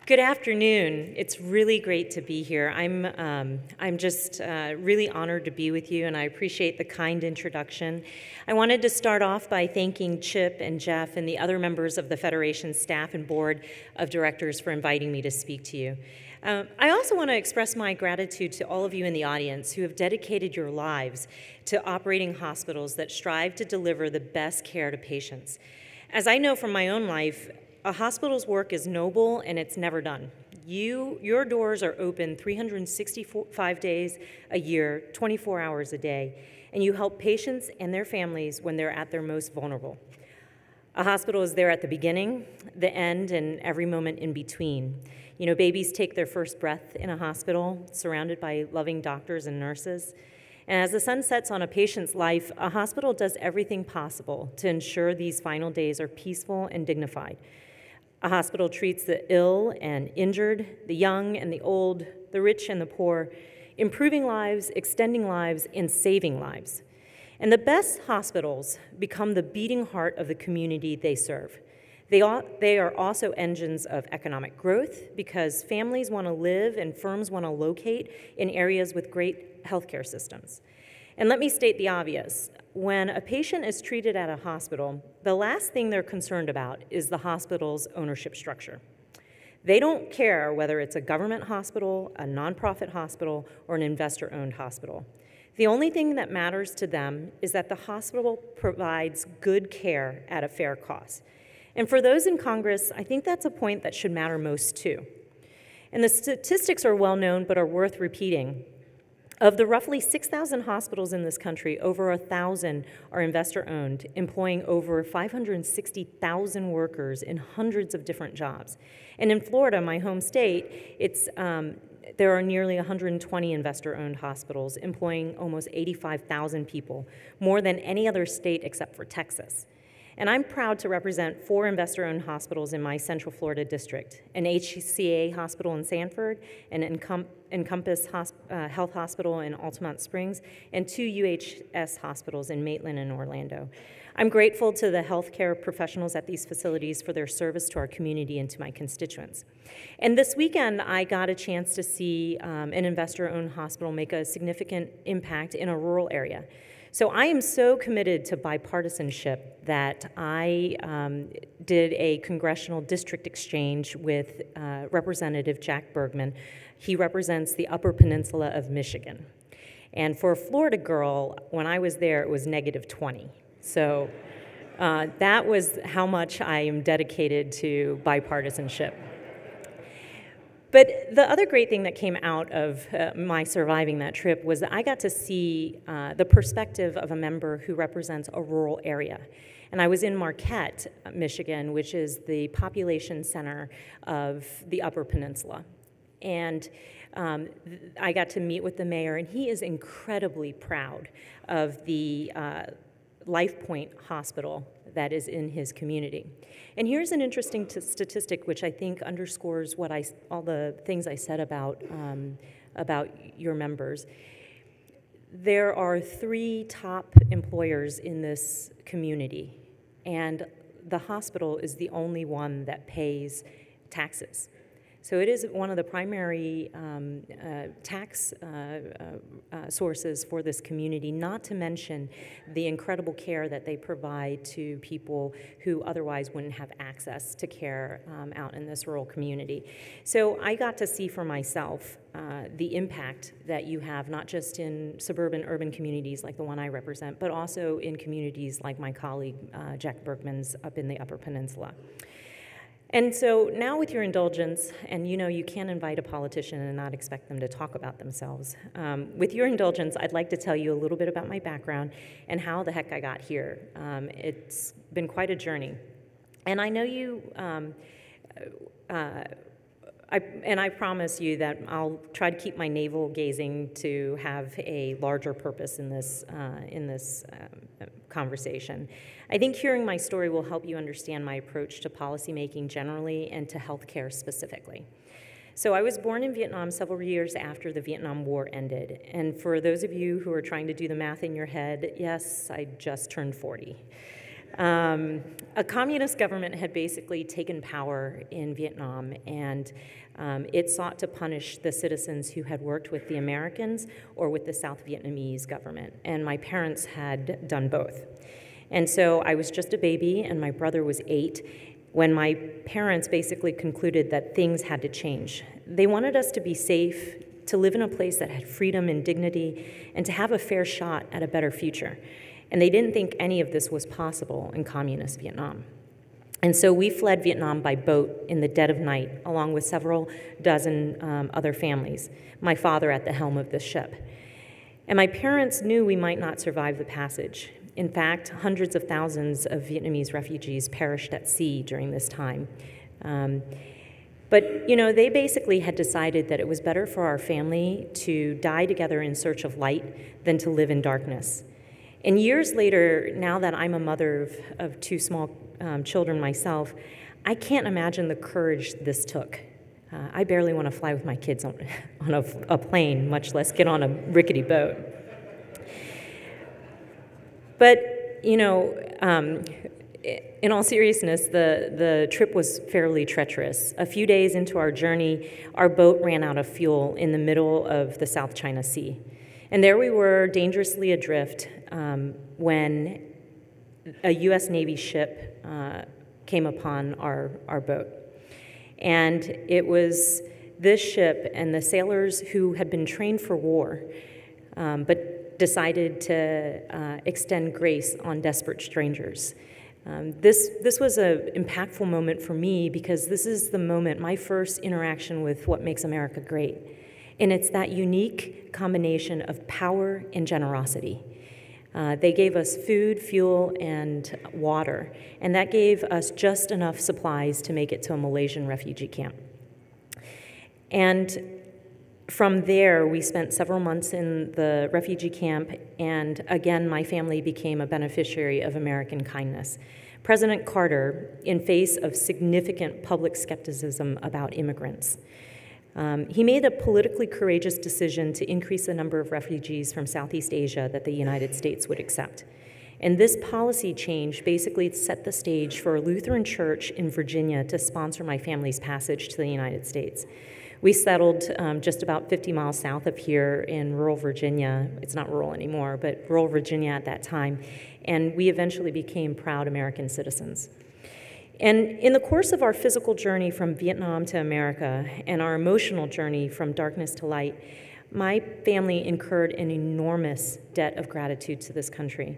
Good afternoon. It's really great to be here. I'm just really honored to be with you, and I appreciate the kind introduction. I wanted to start off by thanking Chip and Jeff and the other members of the Federation's staff and board of directors for inviting me to speak to you. I also want to express my gratitude to all of you in the audience who have dedicated your lives to operating hospitals that strive to deliver the best care to patients. As I know from my own life, a hospital's work is noble and it's never done. Your doors are open 365 days a year, 24 hours a day, and you help patients and their families when they're at their most vulnerable. A hospital is there at the beginning, the end, and every moment in between. You know, babies take their first breath in a hospital, surrounded by loving doctors and nurses. And as the sun sets on a patient's life, a hospital does everything possible to ensure these final days are peaceful and dignified. A hospital treats the ill and injured, the young and the old, the rich and the poor, improving lives, extending lives, and saving lives. And the best hospitals become the beating heart of the community they serve. They are also engines of economic growth because families want to live and firms want to locate in areas with great healthcare systems. And let me state the obvious. When a patient is treated at a hospital, the last thing they're concerned about is the hospital's ownership structure. They don't care whether it's a government hospital, a nonprofit hospital, or an investor-owned hospital. The only thing that matters to them is that the hospital provides good care at a fair cost. And for those in Congress, I think that's a point that should matter most too. And the statistics are well known but are worth repeating. Of the roughly 6,000 hospitals in this country, over 1,000 are investor-owned, employing over 560,000 workers in hundreds of different jobs. And in Florida, my home state, there are nearly 120 investor-owned hospitals, employing almost 85,000 people, more than any other state except for Texas. And I'm proud to represent 4 investor-owned hospitals in my Central Florida district, an HCA hospital in Sanford, an Encompass Health Hospital in Altamont Springs, and 2 UHS hospitals in Maitland and Orlando. I'm grateful to the healthcare professionals at these facilities for their service to our community and to my constituents. And this weekend, I got a chance to see an investor-owned hospital make a significant impact in a rural area. So I am so committed to bipartisanship that I did a congressional district exchange with Representative Jack Bergman. He represents the Upper Peninsula of Michigan. And for a Florida girl, when I was there, it was -20. So that was how much I am dedicated to bipartisanship. But the other great thing that came out of my surviving that trip was that I got to see the perspective of a member who represents a rural area. And I was in Marquette, Michigan, which is the population center of the Upper Peninsula. And I got to meet with the mayor, and he is incredibly proud of the LifePoint Hospital that is in his community. And here's an interesting statistic which I think underscores what all the things I said about your members. There are 3 top employers in this community, and the hospital is the only one that pays taxes. So it is one of the primary tax sources for this community, not to mention the incredible care that they provide to people who otherwise wouldn't have access to care out in this rural community. So I got to see for myself the impact that you have, not just in suburban urban communities like the one I represent, but also in communities like my colleague Jack Bergman's up in the Upper Peninsula. And so now with your indulgence, and you know you can't invite a politician and not expect them to talk about themselves. With your indulgence, I'd like to tell you a little bit about my background and how the heck I got here. It's been quite a journey. And I know you, I promise you that I'll try to keep my navel gazing to have a larger purpose in this conversation. I think hearing my story will help you understand my approach to policymaking generally and to healthcare specifically. So I was born in Vietnam several years after the Vietnam War ended. And for those of you who are trying to do the math in your head, yes, I just turned 40. A communist government had basically taken power in Vietnam, and it sought to punish the citizens who had worked with the Americans or with the South Vietnamese government, and my parents had done both. And so I was just a baby, and my brother was 8, when my parents basically concluded that things had to change. They wanted us to be safe, to live in a place that had freedom and dignity, and to have a fair shot at a better future. And they didn't think any of this was possible in communist Vietnam. And so we fled Vietnam by boat in the dead of night, along with several dozen other families, my father at the helm of the ship. And my parents knew we might not survive the passage. In fact, hundreds of thousands of Vietnamese refugees perished at sea during this time. But they basically had decided that it was better for our family to die together in search of light than to live in darkness. And years later, now that I'm a mother of 2 small children myself, I can't imagine the courage this took. I barely want to fly with my kids on a plane, much less get on a rickety boat. But, in all seriousness, the trip was fairly treacherous. A few days into our journey, our boat ran out of fuel in the middle of the South China Sea. And there we were, dangerously adrift, when a U.S. Navy ship came upon our boat. And it was this ship and the sailors who had been trained for war, but decided to extend grace on desperate strangers. This was an impactful moment for me because this is the moment, my first interaction with what makes America great. And it's that unique combination of power and generosity. They gave us food, fuel, and water, and that gave us just enough supplies to make it to a Malaysian refugee camp. And from there, we spent several months in the refugee camp, and again, my family became a beneficiary of American kindness. President Carter, in face of significant public skepticism about immigrants, he made a politically courageous decision to increase the number of refugees from Southeast Asia that the United States would accept. And this policy change basically set the stage for a Lutheran church in Virginia to sponsor my family's passage to the United States. We settled just about 50 miles south of here in rural Virginia. It's not rural anymore, but rural Virginia at that time. And we eventually became proud American citizens. And in the course of our physical journey from Vietnam to America and our emotional journey from darkness to light, my family incurred an enormous debt of gratitude to this country.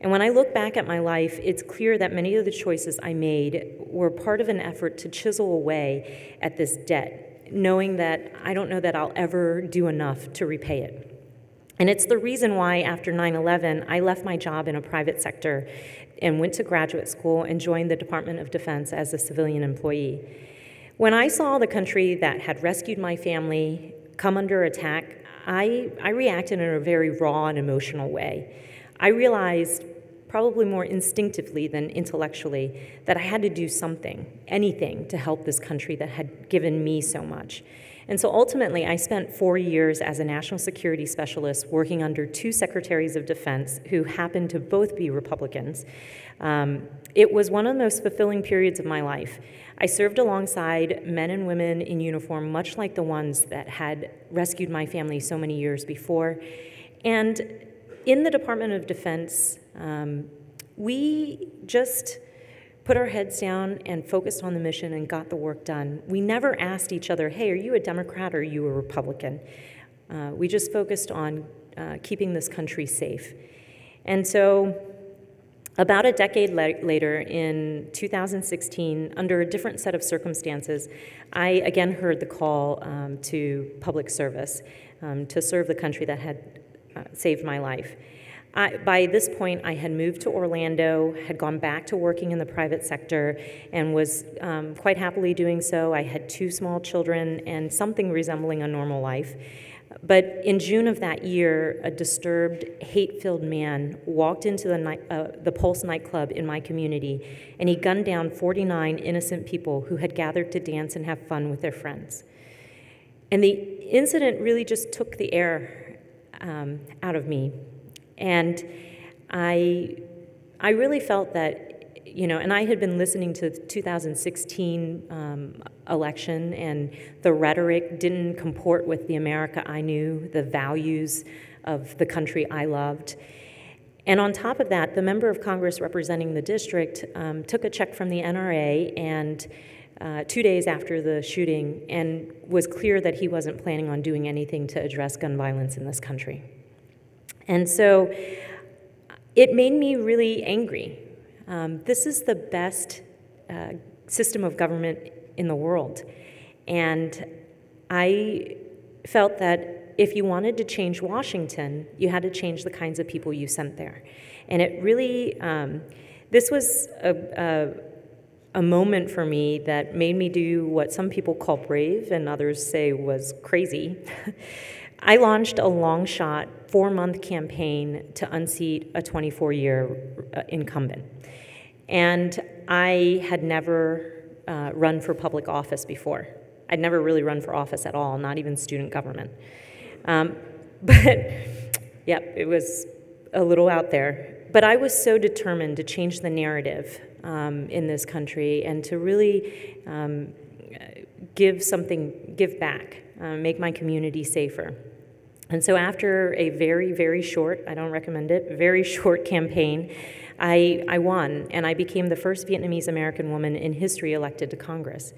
And when I look back at my life, it's clear that many of the choices I made were part of an effort to chisel away at this debt, knowing that I don't know that I'll ever do enough to repay it. And it's the reason why after 9/11, I left my job in a private sector and went to graduate school and joined the Department of Defense as a civilian employee. When I saw the country that had rescued my family come under attack, I reacted in a very raw and emotional way. I realized, probably more instinctively than intellectually, that I had to do something, anything, to help this country that had given me so much. And so ultimately, I spent 4 years as a national security specialist working under 2 secretaries of defense who happened to both be Republicans. It was one of the most fulfilling periods of my life. I served alongside men and women in uniform, much like the ones that had rescued my family so many years before. And in the Department of Defense, we just put our heads down and focused on the mission and got the work done. We never asked each other, hey, are you a Democrat or are you a Republican? We just focused on keeping this country safe. And so about a decade later, in 2016, under a different set of circumstances, I again heard the call to public service, to serve the country that had saved my life. By this point, I had moved to Orlando, had gone back to working in the private sector, and was quite happily doing so. I had 2 small children and something resembling a normal life. But in June of that year, a disturbed, hate-filled man walked into the Pulse nightclub in my community, and he gunned down 49 innocent people who had gathered to dance and have fun with their friends. And the incident really just took the air out of me. And I really felt that and I had been listening to the 2016 election, and the rhetoric didn't comport with the America I knew, the values of the country I loved. And on top of that, the member of Congress representing the district took a check from the NRA and 2 days after the shooting, and was clear that he wasn't planning on doing anything to address gun violence in this country. And so it made me really angry. This is the best system of government in the world. And I felt that if you wanted to change Washington, you had to change the kinds of people you sent there. And it really, this was a moment for me that made me do what some people call brave and others say was crazy. I launched a long shot 4-month campaign to unseat a 24-year incumbent. And I had never run for public office before. I'd never really run for office at all, not even student government. But yeah, it was a little out there. But I was so determined to change the narrative in this country and to really give back, make my community safer. And so after a very, very short, I don't recommend it, very short campaign, I won, and I became the first Vietnamese American woman in history elected to Congress.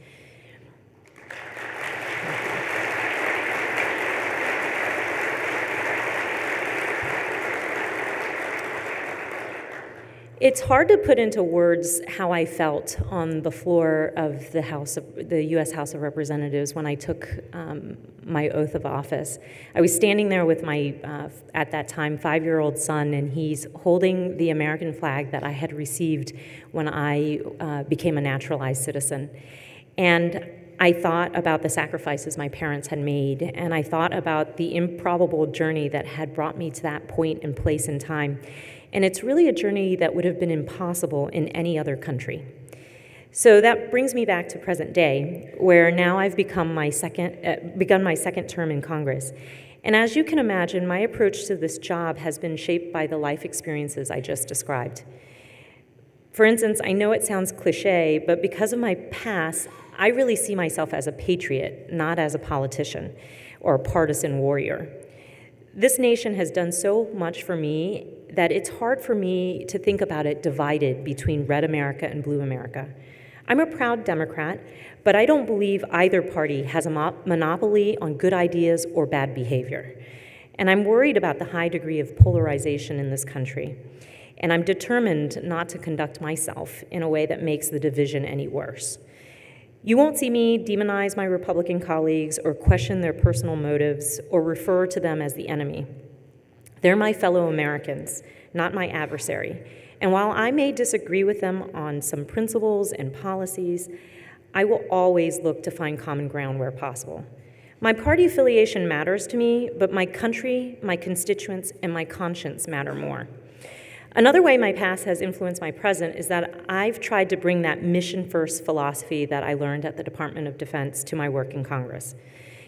It's hard to put into words how I felt on the floor of the U.S. House of Representatives when I took my oath of office. I was standing there with my, at that time, 5-year-old son, and he's holding the American flag that I had received when I became a naturalized citizen. And I thought about the sacrifices my parents had made, and I thought about the improbable journey that had brought me to that point and place in time. And it's really a journey that would have been impossible in any other country. So that brings me back to present day, where now I've begun my second term in Congress. And as you can imagine, my approach to this job has been shaped by the life experiences I just described. For instance, I know it sounds cliche, but because of my past, I really see myself as a patriot, not as a politician or a partisan warrior. This nation has done so much for me that it's hard for me to think about it divided between red America and blue America. I'm a proud Democrat, but I don't believe either party has a monopoly on good ideas or bad behavior. And I'm worried about the high degree of polarization in this country. And I'm determined not to conduct myself in a way that makes the division any worse. You won't see me demonize my Republican colleagues or question their personal motives or refer to them as the enemy. They're my fellow Americans, not my adversary. And while I may disagree with them on some principles and policies, I will always look to find common ground where possible. My party affiliation matters to me, but my country, my constituents, and my conscience matter more. Another way my past has influenced my present is that I've tried to bring that mission-first philosophy that I learned at the Department of Defense to my work in Congress.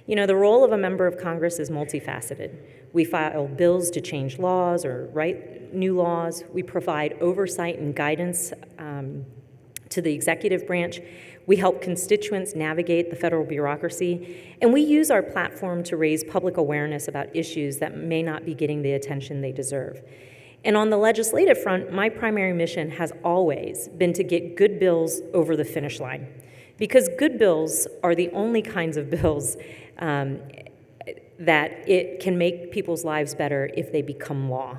You know, the role of a member of Congress is multifaceted. We file bills to change laws or write new laws. We provide oversight and guidance to the executive branch. We help constituents navigate the federal bureaucracy. And we use our platform to raise public awareness about issues that may not be getting the attention they deserve. And on the legislative front, my primary mission has always been to get good bills over the finish line. Because good bills are the only kinds of bills that it can make people's lives better if they become law.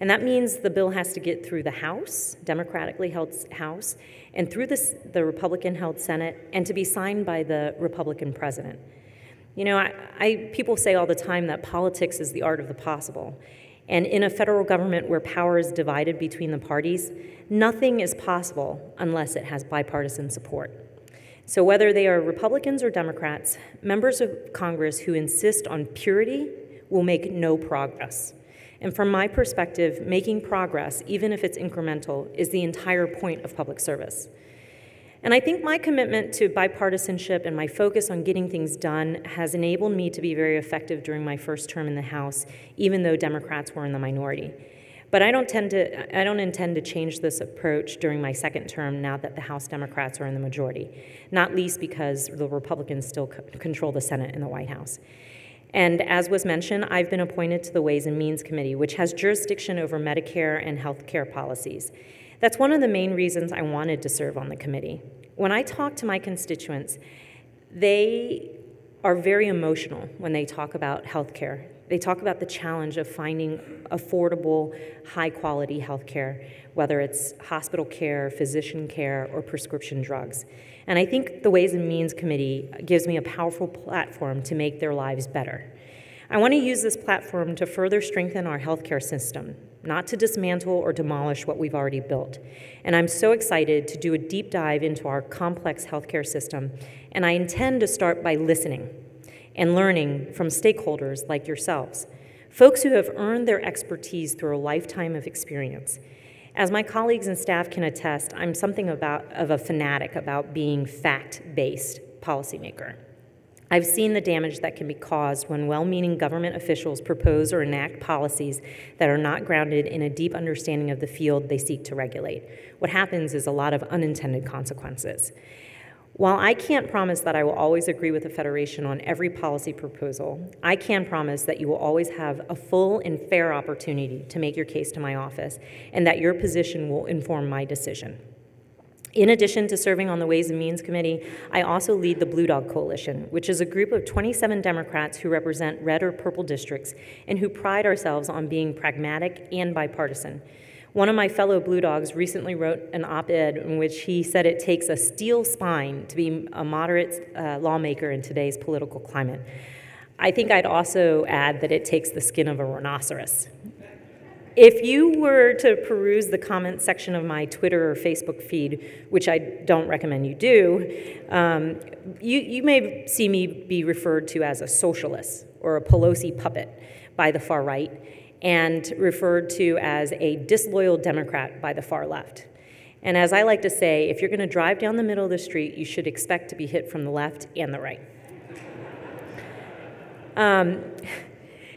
And that means the bill has to get through the House, democratically held House, and through the Republican-held Senate, and to be signed by the Republican president. You know, people say all the time that politics is the art of the possible. And in a federal government where power is divided between the parties, nothing is possible unless it has bipartisan support. So whether they are Republicans or Democrats, members of Congress who insist on purity will make no progress. And from my perspective, making progress, even if it's incremental, is the entire point of public service. And I think my commitment to bipartisanship and my focus on getting things done has enabled me to be very effective during my first term in the House, even though Democrats were in the minority. But I don't intend to change this approach during my second term now that the House Democrats are in the majority, not least because the Republicans still control the Senate and the White House. And as was mentioned, I've been appointed to the Ways and Means Committee, which has jurisdiction over Medicare and health care policies. That's one of the main reasons I wanted to serve on the committee. When I talk to my constituents, they are very emotional when they talk about health care. They talk about the challenge of finding affordable, high-quality health care, whether it's hospital care, physician care, or prescription drugs. And I think the Ways and Means Committee gives me a powerful platform to make their lives better. I want to use this platform to further strengthen our healthcare system, not to dismantle or demolish what we've already built. And I'm so excited to do a deep dive into our complex healthcare system, and I intend to start by listening and learning from stakeholders like yourselves, folks who have earned their expertise through a lifetime of experience. As my colleagues and staff can attest, I'm something of a fanatic about being fact-based policymaker. I've seen the damage that can be caused when well-meaning government officials propose or enact policies that are not grounded in a deep understanding of the field they seek to regulate. What happens is a lot of unintended consequences. While I can't promise that I will always agree with the Federation on every policy proposal, I can promise that you will always have a full and fair opportunity to make your case to my office, and that your position will inform my decision. In addition to serving on the Ways and Means Committee, I also lead the Blue Dog Coalition, which is a group of 27 Democrats who represent red or purple districts and who pride ourselves on being pragmatic and bipartisan. One of my fellow Blue Dogs recently wrote an op-ed in which he said it takes a steel spine to be a moderate lawmaker in today's political climate. I think I'd also add that it takes the skin of a rhinoceros. If you were to peruse the comment section of my Twitter or Facebook feed, which I don't recommend you do, you may see me be referred to as a socialist or a Pelosi puppet by the far right, and referred to as a disloyal Democrat by the far left. And as I like to say, if you're going to drive down the middle of the street, you should expect to be hit from the left and the right.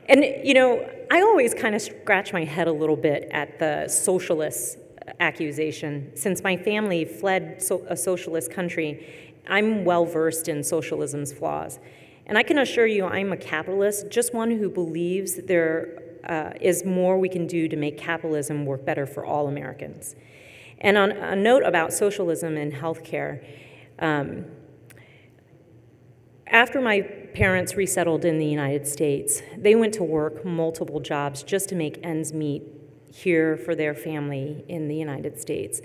And, you know, I always kind of scratch my head a little bit at the socialist accusation. Since my family fled a socialist country, I'm well-versed in socialism's flaws. And I can assure you I'm a capitalist, just one who believes there is more we can do to make capitalism work better for all Americans. And on a note about socialism and healthcare, after my parents resettled in the United States, they went to work multiple jobs just to make ends meet here for their family in the United States.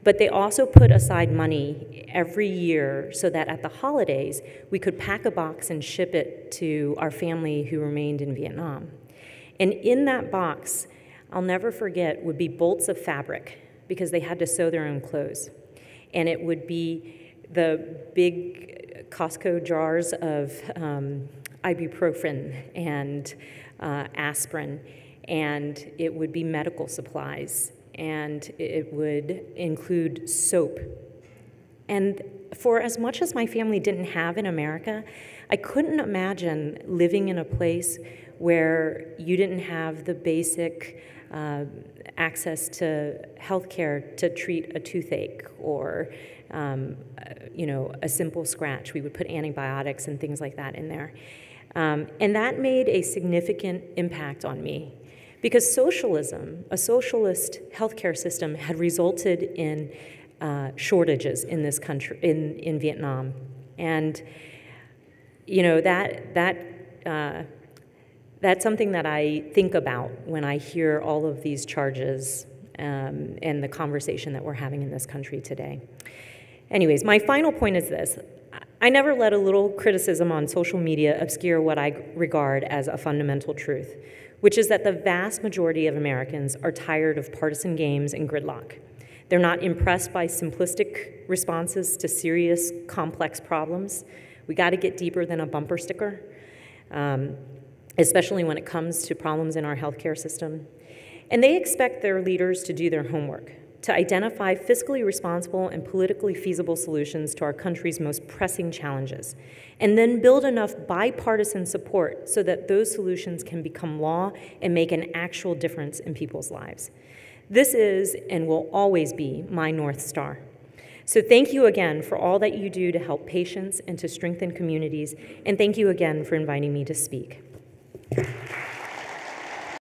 But they also put aside money every year so that at the holidays, we could pack a box and ship it to our family who remained in Vietnam. And in that box, I'll never forget, would be bolts of fabric because they had to sew their own clothes. And it would be the big Costco jars of ibuprofen and aspirin, and it would be medical supplies, and it would include soap. And for as much as my family didn't have in America, I couldn't imagine living in a place where you didn't have the basic access to health care to treat a toothache or a simple scratch. We would put antibiotics and things like that in there. And that made a significant impact on me because socialism, a socialist healthcare system, had resulted in shortages in this country, in Vietnam. And, you know, that's something that I think about when I hear all of these charges and the conversation that we're having in this country today. Anyways, my final point is this. I never let a little criticism on social media obscure what I regard as a fundamental truth, which is that the vast majority of Americans are tired of partisan games and gridlock. They're not impressed by simplistic responses to serious, complex problems. We got to get deeper than a bumper sticker, especially when it comes to problems in our healthcare system. And they expect their leaders to do their homework, to identify fiscally responsible and politically feasible solutions to our country's most pressing challenges, and then build enough bipartisan support so that those solutions can become law and make an actual difference in people's lives. This is and will always be my North Star. So thank you again for all that you do to help patients and to strengthen communities, and thank you again for inviting me to speak.